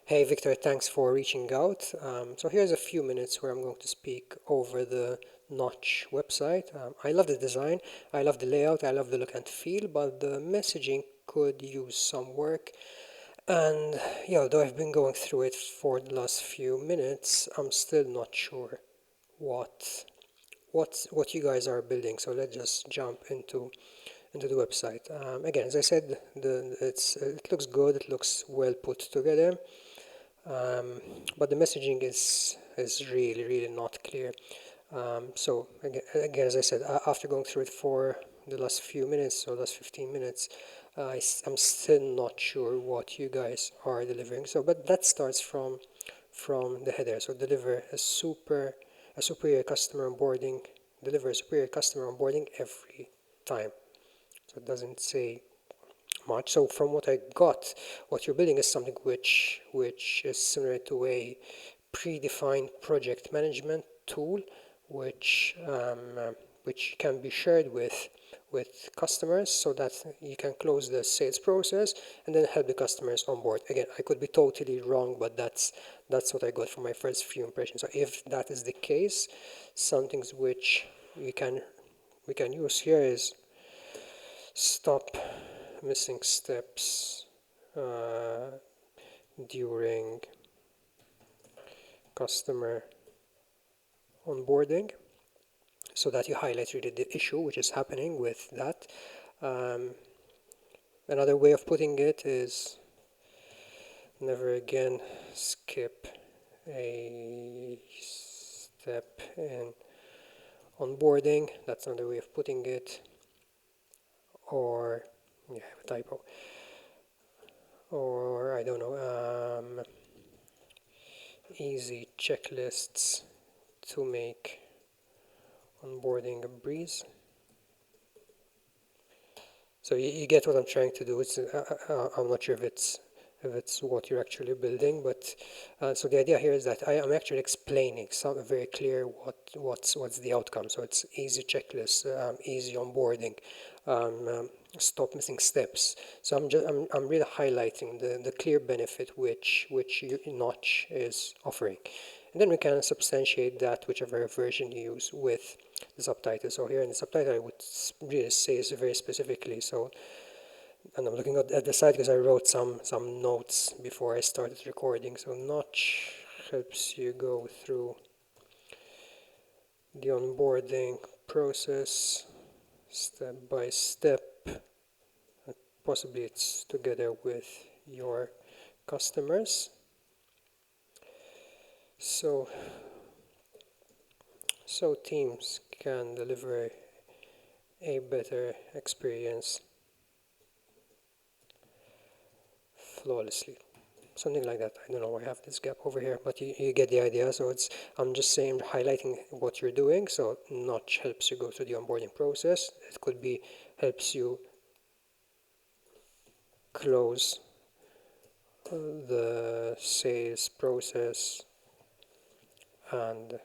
Hey Victor, thanks for reaching out. So here's a few minutes where I'm going to speak over the Notch website. I love the design, I love the layout, I love the look and feel, but the messaging could use some work. And yeah, though I've been going through it for the last few minutes, I'm still not sure what what you guys are building. So let's just jump into the website. Again, as I said, it looks good, it looks well put together. But the messaging is really not clear. So again, as I said, after going through it for the last few minutes or last 15 minutes, I'm still not sure what you guys are delivering. So, but that starts from the header. So a superior customer onboarding, deliver a superior customer onboarding every time. So it doesn't say much. So from what I got, what you're building is something which is similar to a predefined project management tool, which which can be shared with customers so that you can close the sales process and then help the customers on board. Again, I could be totally wrong, but that's what I got from my first few impressions. So if that is the case, some things which we can use here is stop missing steps uh, during customer onboarding, so that you highlight really the issue which is happening with that. Um, Another way of putting it is never again skip a step in onboarding. That's another way of putting it. Or yeah, a typo. Or I don't know. Easy checklists to make onboarding a breeze. So you get what I'm trying to do. I'm not sure if it's what you're actually building, but so the idea here is that I am actually explaining some very clear what's the outcome. So it's easy checklist, easy onboarding, um, um, stop missing steps. So I'm really highlighting the clear benefit which Notch is offering, and then we can substantiate that whichever version you use with the subtitle. So here in the subtitle, I would really say is very specifically. So, and I'm looking at the site because I wrote some notes before I started recording. So Notch helps you go through the onboarding process step by step. Possibly it's together with your customers. So so teams can deliver a better experience flawlessly, something like that. I don't know why I have this gap over here, but you get the idea. So it's I'm just saying, highlighting what you're doing. So Notch helps you go through the onboarding process. It could be helps you close the sales process and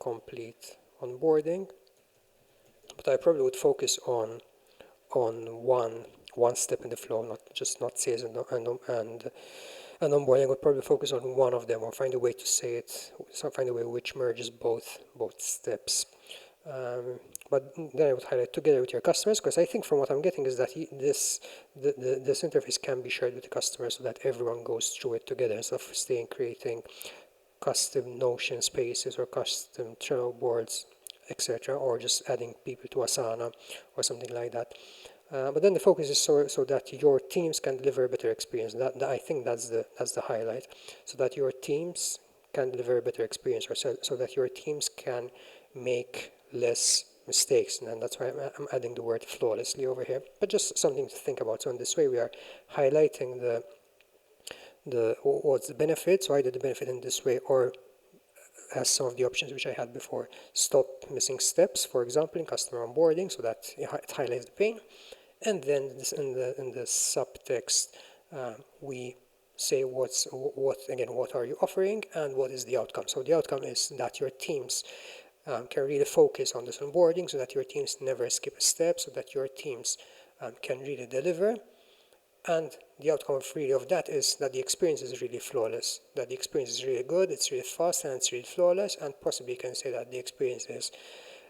complete onboarding. But I probably would focus on one step in the flow, not sales and onboarding. I would probably focus on one of them, or find a way to say it, so find a way which merges both steps. But then I would highlight together with your customers, because I think from what I'm getting is that this interface can be shared with the customer so that everyone goes through it together instead of staying creating custom Notion spaces or custom Trello boards, etc., or just adding people to Asana or something like that. But then the focus is so that your teams can deliver a better experience. I think that's the highlight, so that your teams can deliver a better experience, or so that your teams can make less mistakes. And that's why I'm adding the word flawlessly over here. But just something to think about. So in this way, we are highlighting the what's the benefit. So either the benefit in this way, or as some of the options which I had before, stop missing steps, for example, in customer onboarding, so that it highlights the pain. And then this in the subtext, we say what are you offering and what is the outcome. So the outcome is that your teams can really focus on this onboarding, so that your teams never skip a step, so that your teams can really deliver. And the outcome of really of that is that the experience is really flawless, that the experience is really good, it's really fast, and it's really flawless, and possibly you can say that the experience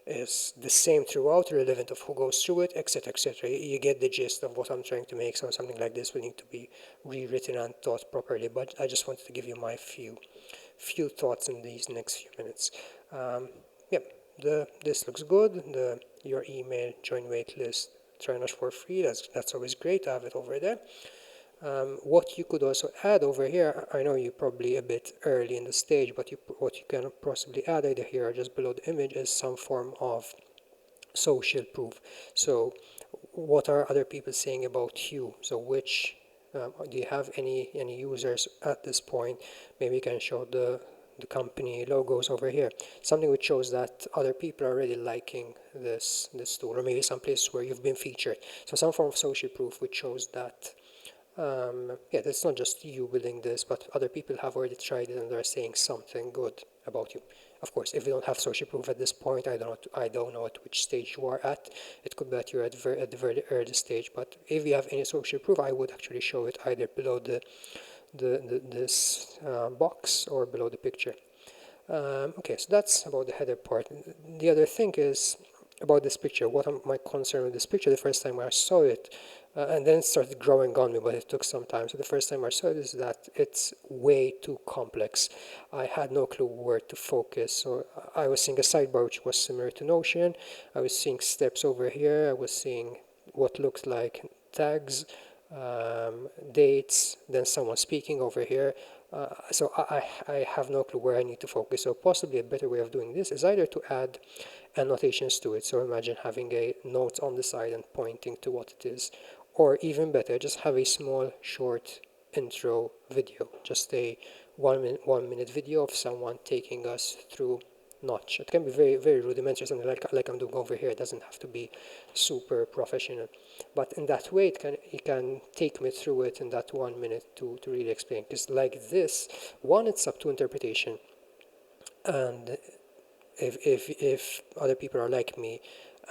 is the same throughout, relevant of who goes through it, etc., etc. You get the gist of what I'm trying to make. So something like this will need to be rewritten and taught properly. But I just wanted to give you my few thoughts in these next few minutes. Yeah, this looks good. Your email, join waitlist, try Notch for free. That's always great to have it over there. What you could also add over here, I know you're probably a bit early in the stage, but what you can possibly add either here or just below the image is some form of social proof. So what are other people saying about you? So which do you have any users at this point? Maybe you can show the company logos over here, something which shows that other people are already liking this tool, or maybe some places where you've been featured. So some form of social proof which shows that yeah, it's not just you building this, but other people have already tried it and they're saying something good about you. Of course, if you don't have social proof at this point, I don't know at which stage you are at. It could be that you're at the very early stage, but if you have any social proof, I would actually show it either below this box or below the picture. Okay, so that's about the header part. The other thing is about this picture. What am my concern with this picture? The first time I saw it, and then it started growing on me, but it took some time. So the first time I saw it is that it's way too complex. I had no clue where to focus. So I was seeing a sidebar which was similar to Notion. I was seeing steps over here. I was seeing what looks like tags, dates, then someone speaking over here. So I have no clue where I need to focus. So possibly a better way of doing this is either to add annotations to it. So imagine having a note on the side and pointing to what it is. Or even better, just have a small short intro video, just a 1 minute video of someone taking us through Notch. It can be very rudimentary, something like I'm doing over here. It doesn't have to be super professional, but in that way it can take me through it in that 1 minute to really explain. Because like this one, it's up to interpretation, and if other people are like me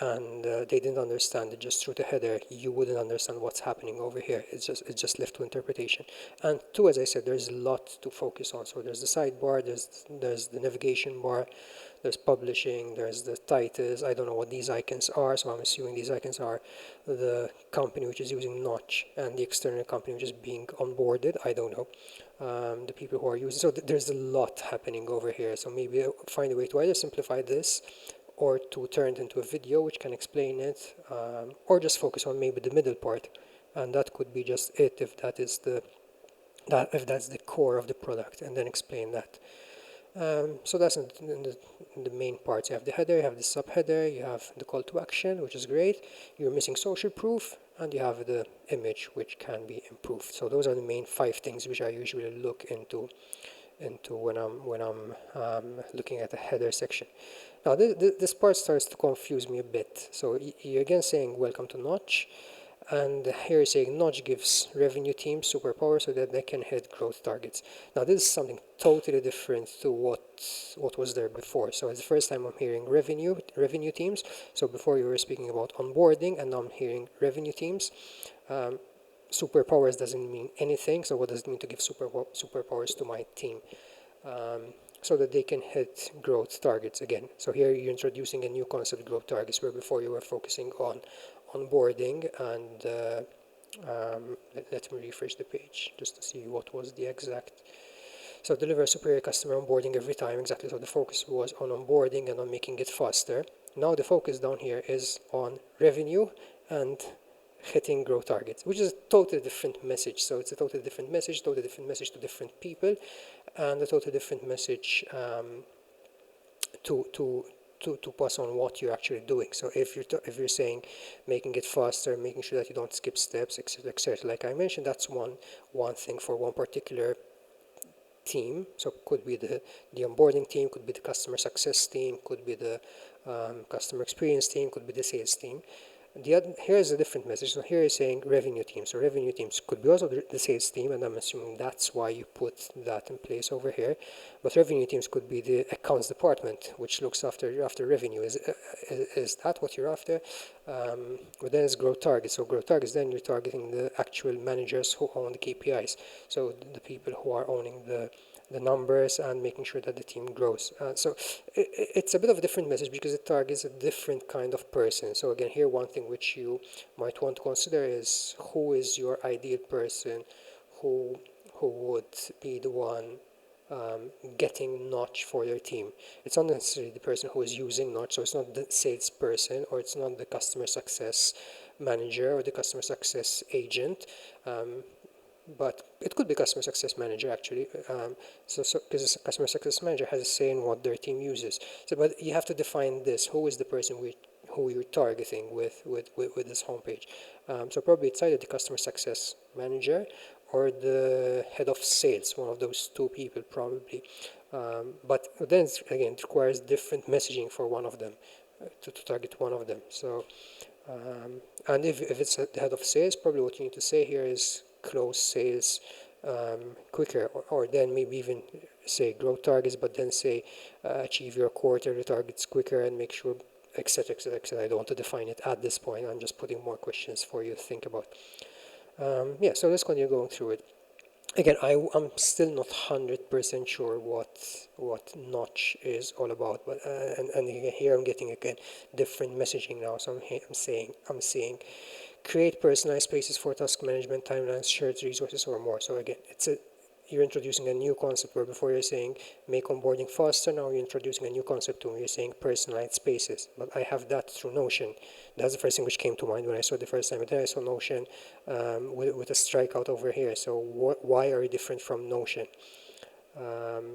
and they didn't understand it just through the header, you wouldn't understand what's happening over here. It's just left to interpretation. And two, as I said, there's a lot to focus on. So there's the sidebar, there's the navigation bar, there's publishing, there's the titles. I don't know what these icons are, so I'm assuming these icons are the company which is using Notch and the external company which is being onboarded. I don't know. The people who are using. So there's a lot happening over here. So maybe find a way to either simplify this or to turn it into a video which can explain it, or just focus on maybe the middle part, and that could be just it if that's the core of the product, and then explain that. So that's in the main parts. You have the header, you have the subheader, you have the call to action, which is great. You're missing social proof, and you have the image, which can be improved. So those are the main 5 things which I usually look into when I'm looking at the header section. Now this part starts to confuse me a bit. So you're again saying welcome to Notch. And here is saying Notch gives revenue teams superpower so that they can hit growth targets. Now this is something totally different to what was there before. So it's the first time I'm hearing revenue teams. So before you were speaking about onboarding, and now I'm hearing revenue teams. Superpowers doesn't mean anything. So what does it mean to give superpowers to my team? So that they can hit growth targets again. So here you're introducing a new concept, growth targets, where before you were focusing on onboarding and let me refresh the page just to see what was the exact. So deliver superior customer onboarding every time, exactly. So the focus was on onboarding and on making it faster. Now the focus down here is on revenue and hitting growth targets, which is a totally different message. So it's a totally different message to different people, and a totally different message to to to pass on what you're actually doing. So if you're saying making it faster, making sure that you don't skip steps, etc., etc., like I mentioned, that's one thing for one particular team. So could be the onboarding team, could be the customer success team, could be the customer experience team, could be the sales team. Here's a different message. So here is saying revenue teams. So revenue teams could be also the sales team, and I'm assuming that's why you put that in place over here. But revenue teams could be the accounts department, which looks after revenue. Is that what you're after? But then it's growth targets. So growth targets, then you're targeting the actual managers who own the KPIs. So the people who are owning the numbers and making sure that the team grows. So it's a bit of a different message because it targets a different kind of person. So again, here one thing which you might want to consider is who is your ideal person who who would be the one getting Notch for their team. It's not necessarily the person who is using Notch, so it's not the salesperson or it's not the customer success manager or the customer success agent. But it could be customer success manager actually. So because customer success manager has a say in what their team uses. So, but you have to define this. Who is the person who you're targeting with this homepage? So probably it's either the customer success manager or the head of sales. One of those two people probably. But then again, it requires different messaging for one of them to target one of them. So and if it's the head of sales, probably what you need to say here is close sales quicker, or then maybe even say growth targets, but then say achieve your quarterly targets quicker and make sure, etc., etc., etc. I don't want to define it at this point. I'm just putting more questions for you to think about. Yeah, so let's continue going through it. Again, I'm still not 100% sure what Notch is all about, but and here I'm getting again different messaging now. So I'm saying create personalized spaces for task management, timelines, shared resources, or more. So again, you're introducing a new concept where before you're saying make onboarding faster, now you're introducing a new concept where you're saying personalized spaces. But I have that through Notion. That's the first thing which came to mind when I saw it the first time. But then I saw Notion with a strikeout over here. So why are you different from Notion?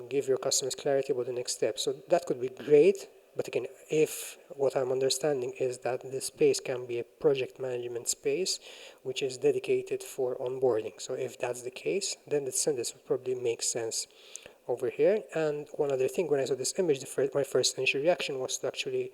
Give your customers clarity about the next step. So that could be great, but again, if what I'm understanding is that this space can be a project management space, which is dedicated for onboarding. So if that's the case, then the sentence would probably make sense over here. And one other thing, when I saw this image, my first initial reaction was to actually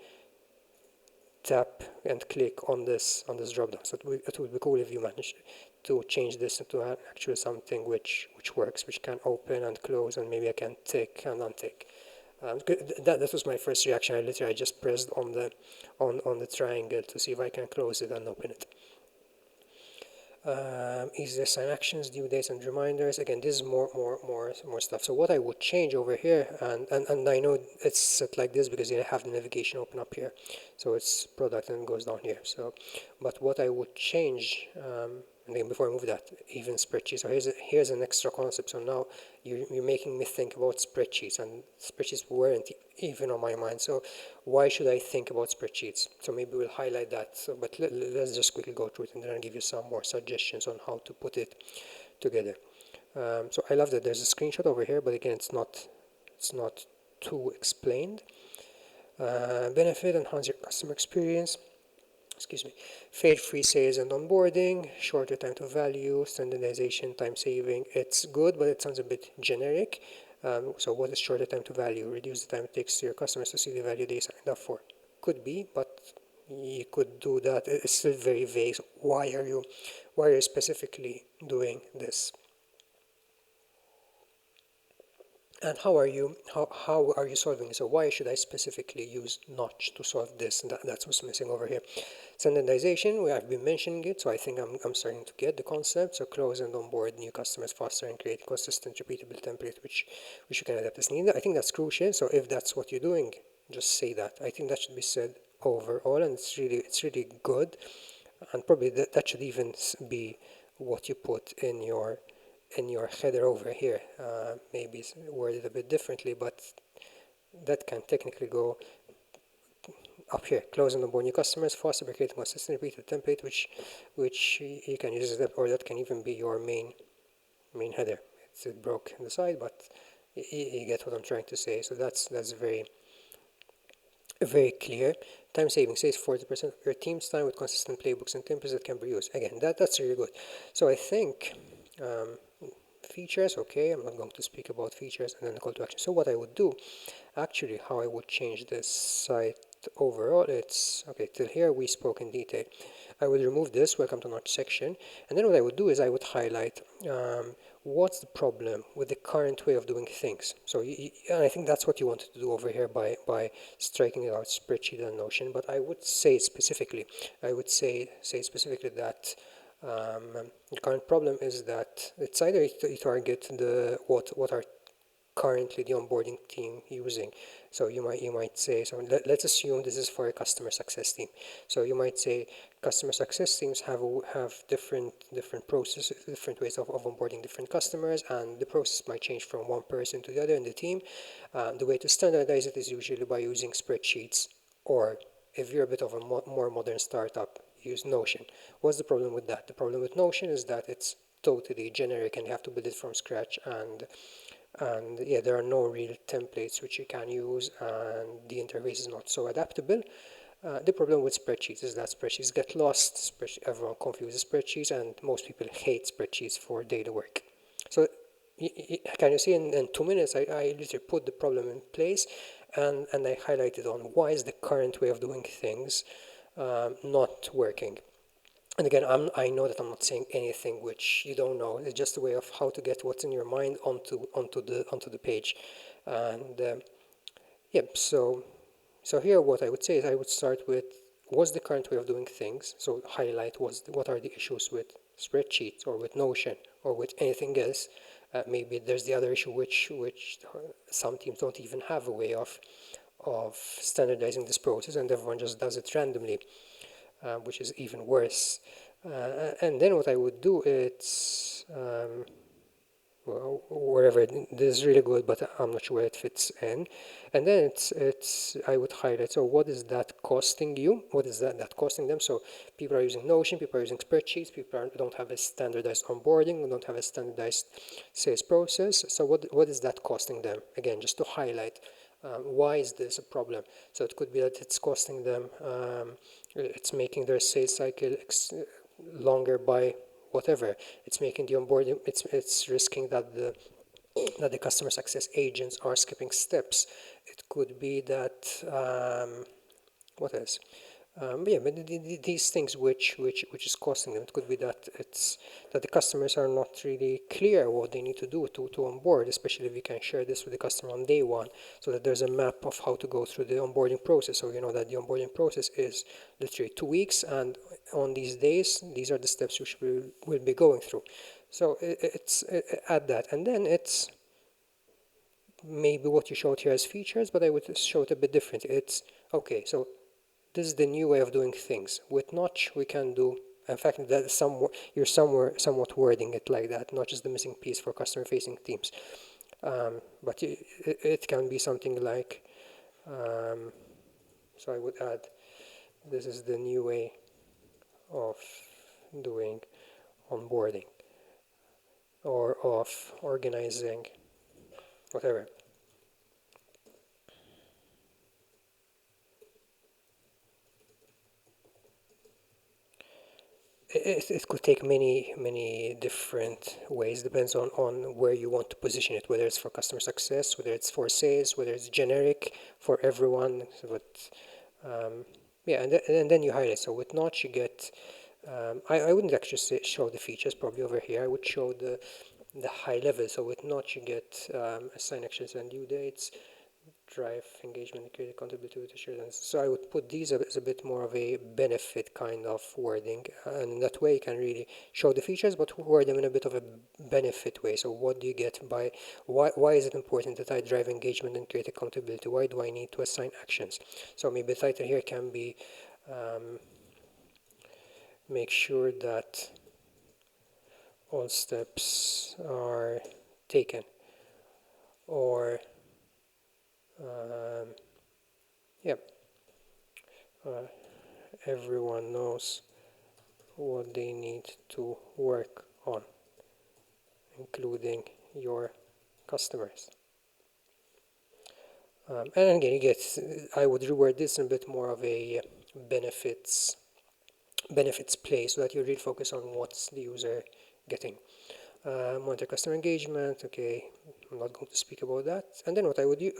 tap and click on this drop down. So it would be cool if you manage to change this into actually something which works, which can open and close, and maybe I can tick and untick. That was my first reaction. I just pressed on the triangle to see if I can close it and open it. Easy assign actions, due dates, and reminders. Again, this is more stuff. So what I would change over here, and I know it's set like this because I have the navigation open up here, so it's product and it goes down here. So, but what I would change, and then before I move that, even spreadsheets. So here's an extra concept. So now you're making me think about spreadsheets, and spreadsheets weren't even on my mind. So why should I think about spreadsheets? So maybe we'll highlight that. So, but let's just quickly go through it, and then I'll give you some more suggestions on how to put it together. So I love that there's a screenshot over here, but again, it's not too explained. Benefit, enhance your customer experience. Excuse me. Fade-free sales and onboarding, shorter time to value, standardization, time saving. It's good, but it sounds a bit generic. So what is shorter time to value? Reduce the time it takes your customers to see the value they signed up for. Could be, but you could do that. It's still very vague. So why are you specifically doing this? And how are you solving it? So why should I specifically use Notch to solve this? And that's what's missing over here. Standardization, we have been mentioning it, so I think I'm starting to get the concept. So close and onboard new customers faster and create consistent, repeatable template which you can adapt as needed. I think that's crucial. So if that's what you're doing, just say that. I think that should be said overall, and it's really good. And probably that should even be what you put in your header over here. Maybe it's worded a bit differently, but that can technically go up here. Closing the new customers faster by creating a consistent repeated template, which you can use that, or that can even be your main header. It's broke in the side, but you get what I'm trying to say. So that's very clear. Time saving saves 40% of your team's time with consistent playbooks and templates that can be used. Again, that's really good. So I think features, okay, I'm not going to speak about features, and then the call to action. So what I would do, actually, how I would change this site overall it's okay. Till here we spoke in detail. I would remove this welcome to Notch section, and then what I would do is I would highlight what's the problem with the current way of doing things. So and I think that's what you wanted to do over here by striking out spreadsheet and Notion. But I would say specifically, I would say specifically that the current problem is that it's either you target the what are currently the onboarding team using. So you might say, so let's assume this is for a customer success team. So you might say customer success teams have different processes, different ways of onboarding different customers, and the process might change from one person to the other in the team. The way to standardize it is usually by using spreadsheets, or if you're a bit of a more modern startup, use Notion. What's the problem with that? The problem with Notion is that it's totally generic and you have to build it from scratch, and yeah, there are no real templates which you can use, and the interface is not so adaptable. The problem with spreadsheets is that spreadsheets get lost, everyone confuses spreadsheets, and most people hate spreadsheets for data work. So can you see in 2 minutes I literally put the problem in place, and I highlighted on why is the current way of doing things not working. And again, I know that I'm not saying anything which you don't know. It's just a way of how to get what's in your mind onto the page. And yep. So here, what I would say is I would start with what's the current way of doing things. So highlight what are the issues with spreadsheets or with Notion or with anything else. Maybe there's the other issue which some teams don't even have a way of standardizing this process, and everyone just does it randomly, which is even worse. And then what I would do is, well, wherever this is really good, but I'm not sure where it fits in. And then it's I would highlight. So what is that costing you? What is that costing them? So people are using Notion, people are using spreadsheets, don't have a standardized onboarding, don't have a standardized sales process. So what is that costing them? Again, just to highlight. Why is this a problem? So it could be that it's costing them, it's making their sales cycle longer by whatever. It's making the onboarding, it's risking that the customer success agents are skipping steps. It could be that, what else? But yeah, but these things which is costing them. It could be that it's that the customers are not really clear what they need to do to onboard, especially if we can share this with the customer on day one, so that there's a map of how to go through the onboarding process. So you know that the onboarding process is literally 2 weeks, and on these days, these are the steps which we will be going through. So it's add that, and then it's maybe what you showed here as features, but I would show it a bit different. It's okay. So this is the new way of doing things. With Notch, we can do, in fact, that you're somewhat wording it like that. Notch is the missing piece for customer-facing teams. But it can be something like, um, so I would add, this is the new way of doing onboarding or of organizing, whatever. It could take many different ways. Depends on where you want to position it, whether it's for customer success, whether it's for sales, whether it's generic for everyone. But yeah, and then you highlight. So with Notch, you get. I wouldn't actually show the features probably over here. I would show the high level. So with Notch, you get assign actions and due dates, drive engagement, create accountability with assurance. So I would put these as a bit more of a benefit kind of wording, and in that way you can really show the features, but word them in a bit of a benefit way. So what do you get by, why is it important that I drive engagement and create accountability? Why do I need to assign actions? So maybe the title here can be, make sure that all steps are taken, or yeah, uh, everyone knows what they need to work on, including your customers. And again, you get, I would reword this in a bit more of a benefits benefits play, so that you really focus on what's the user getting. Monitor customer engagement, okay, I'm not going to speak about that. And then what I would use,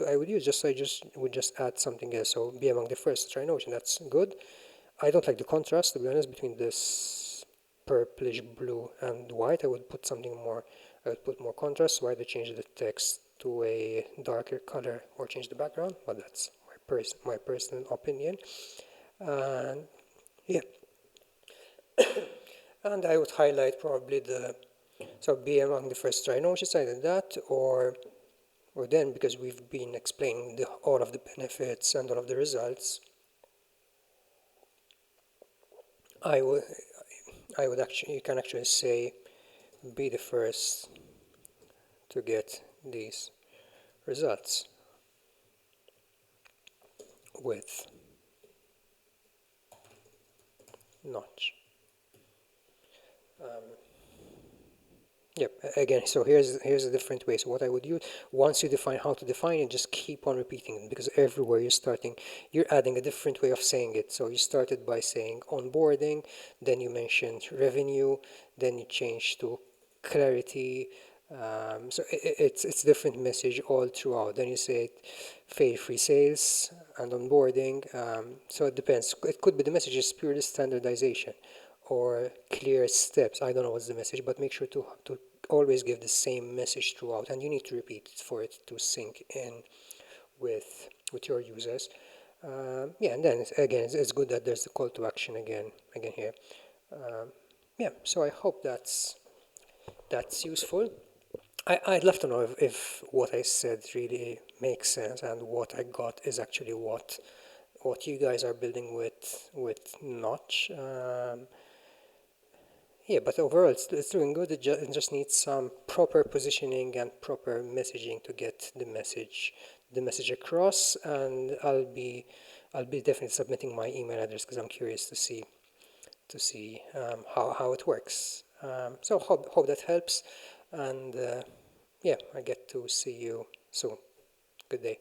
I just would just add something else. So be among the first to try Notion. That's good. I don't like the contrast, to be honest, between this purplish blue and white. I would put something more. I would put more contrast. So either change the text to a darker color or change the background. But that's my personal opinion. And yeah, and I would highlight probably be among the first to try Notion. Either that or then, because we've been explaining all of the benefits and all of the results, I would I would actually you can actually say be the first to get these results with Notch. Um, Yep. Again, so here's a different way. So what I would use, once you define how to define it, just keep on repeating it, because everywhere you're adding a different way of saying it. So you started by saying onboarding, then you mentioned revenue, then you changed to clarity. So it's different message all throughout. Then you say fail-free sales and onboarding. So it depends. It could be the message is purely standardization or clear steps. I don't know what's the message, but make sure to always give the same message throughout, and you need to repeat it for it to sink in with your users. Yeah, and then again, it's good that there's the call to action again here. Um, yeah, so I hope that's useful. I'd love to know if what I said really makes sense and what I got is actually what you guys are building with Notch. Yeah, but overall it's doing good. It just needs some proper positioning and proper messaging to get the message across. And I'll be definitely submitting my email address because I'm curious to see how it works. So hope that helps. And yeah, I get to see you soon. Good day.